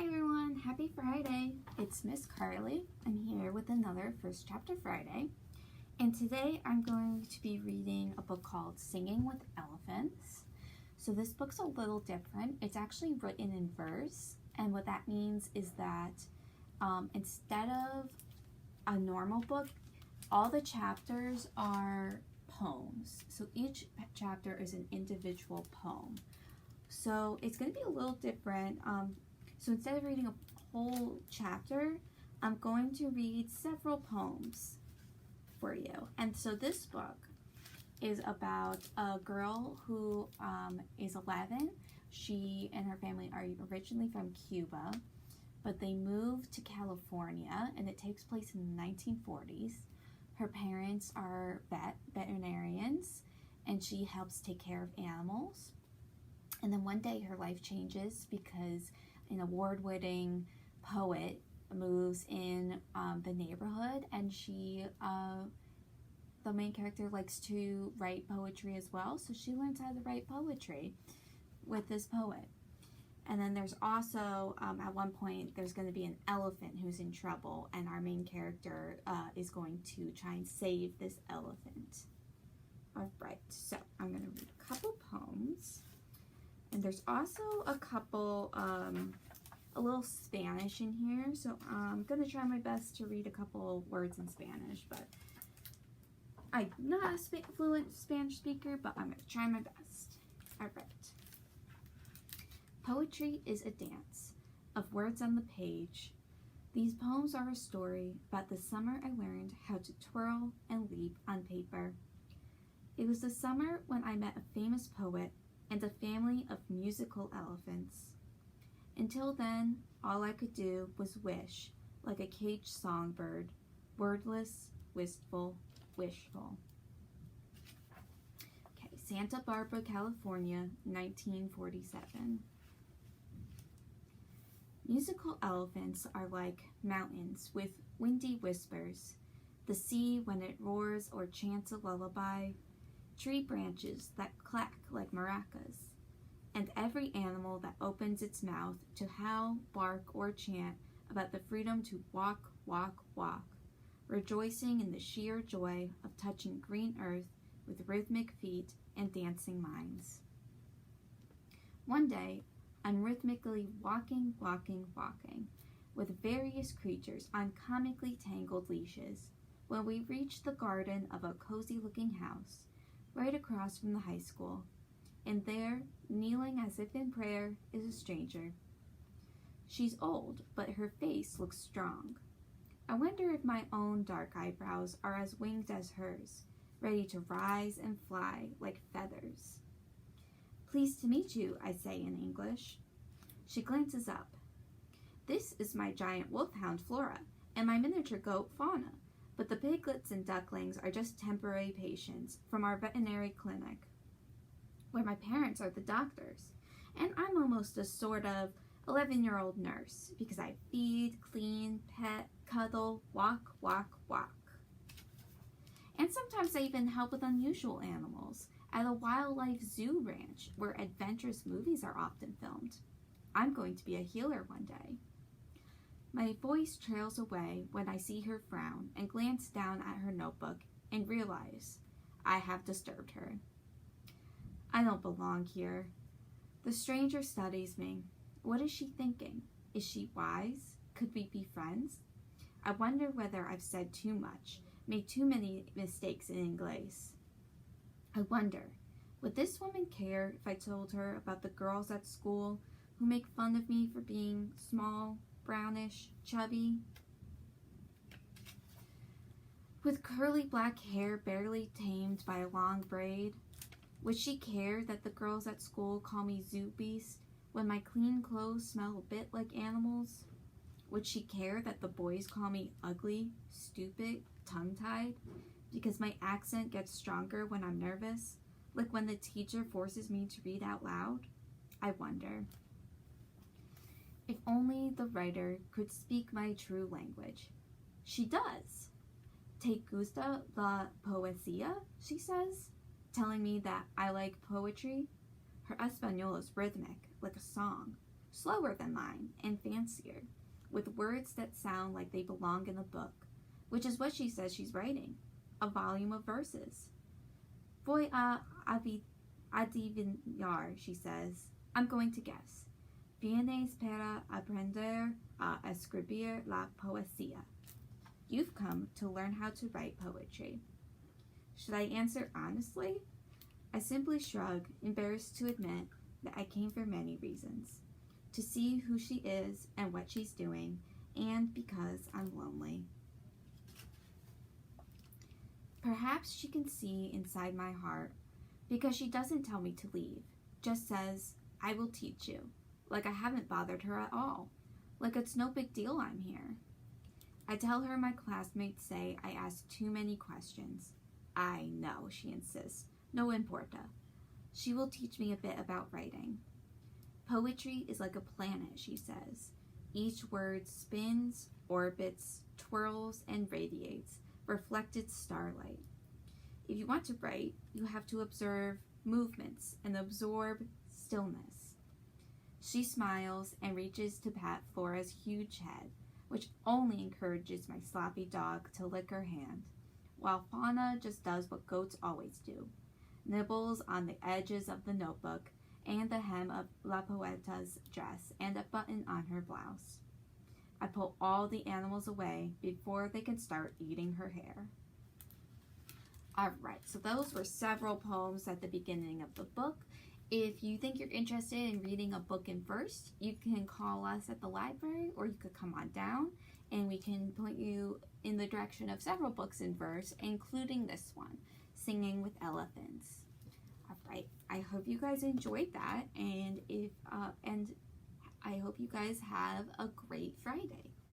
Hi everyone, happy Friday. It's Miss Carlye. I'm here with another First Chapter Friday. And today I'm going to be reading a book called Singing with Elephants. So this book's a little different. It's actually written in verse. And what that means is that instead of a normal book, all the chapters are poems. So each chapter is an individual poem. So it's going to be a little different. So instead of reading a whole chapter, I'm going to read several poems for you. And so this book is about a girl who is 11. She and her family are originally from Cuba, but they moved to California, and it takes place in the 1940s. Her parents are veterinarians, and she helps take care of animals. And then one day her life changes because an award-winning poet moves in the neighborhood, and she, the main character, likes to write poetry as well, so she learns how to write poetry with this poet. And then there's also, at one point, there's going to be an elephant who's in trouble, and our main character is going to try and save this elephant. Alright, so I'm going to read a couple poems. And there's also a couple, a little Spanish in here, so I'm going to try my best to read a couple words in Spanish, but I'm not a fluent Spanish speaker, but I'm going to try my best. Alright. Poetry is a dance of words on the page. These poems are a story about the summer I learned how to twirl and leap on paper. It was the summer when I met a famous poet and a family of musical elephants. Until then, all I could do was wish, like a caged songbird, wordless, wistful, wishful. Okay, Santa Barbara, California, 1947. Musical elephants are like mountains with windy whispers, the sea when it roars or chants a lullaby, tree branches that clack like maracas, and every animal that opens its mouth to howl, bark, or chant about the freedom to walk, walk, walk, rejoicing in the sheer joy of touching green earth with rhythmic feet and dancing minds. One day, I'm rhythmically walking, walking, walking, with various creatures on comically tangled leashes, when we reach the garden of a cozy-looking house, right across from the high school, and there, kneeling as if in prayer, is a stranger. She's old, but her face looks strong. I wonder if my own dark eyebrows are as winged as hers, ready to rise and fly like feathers. Pleased to meet you, I say in English. She glances up. This is my giant wolfhound, Flora, and my miniature goat, Fauna, but the piglets and ducklings are just temporary patients from our veterinary clinic, where my parents are the doctors, and I'm almost a sort of 11-year-old nurse, because I feed, clean, pet, cuddle, walk, walk, walk. And sometimes I even help with unusual animals at a wildlife zoo ranch where adventurous movies are often filmed. I'm going to be a healer one day. My voice trails away when I see her frown and glance down at her notebook and realize I have disturbed her. I don't belong here. The stranger studies me. What is she thinking? Is she wise? Could we be friends? I wonder whether I've said too much, made too many mistakes in English. I wonder, would this woman care if I told her about the girls at school who make fun of me for being small, brownish, chubby? With curly black hair barely tamed by a long braid, would she care that the girls at school call me zoo beast when my clean clothes smell a bit like animals? Would she care that the boys call me ugly, stupid, tongue-tied because my accent gets stronger when I'm nervous, like when the teacher forces me to read out loud? I wonder. If only the writer could speak my true language. She does. ¿Te gusta la poesía?" she says, telling me that I like poetry. Her Espanol is rhythmic, like a song, slower than mine and fancier, with words that sound like they belong in a book, which is what she says she's writing, a volume of verses. Voy a adivinar, she says. I'm going to guess. Vienes para aprender a escribir la poesía. You've come to learn how to write poetry. Should I answer honestly? I simply shrug, embarrassed to admit that I came for many reasons. To see who she is and what she's doing, and because I'm lonely. Perhaps she can see inside my heart, because she doesn't tell me to leave, just says, I will teach you, like I haven't bothered her at all, like it's no big deal I'm here. I tell her my classmates say I ask too many questions. I know, she insists, no importa. She will teach me a bit about writing. Poetry is like a planet, she says. Each word spins, orbits, twirls, and radiates, reflected starlight. If you want to write, you have to observe movements and absorb stillness. She smiles and reaches to pat Flora's huge head, which only encourages my sloppy dog to lick her hand, while Fauna just does what goats always do, nibbles on the edges of the notebook and the hem of La Poeta's dress and a button on her blouse. I pull all the animals away before they can start eating her hair. Alright, so those were several poems at the beginning of the book. If you think you're interested in reading a book in verse, you can call us at the library, or you could come on down and we can point you in the direction of several books in verse, including this one, Singing with Elephants. Alright, I hope you guys enjoyed that, and I hope you guys have a great Friday.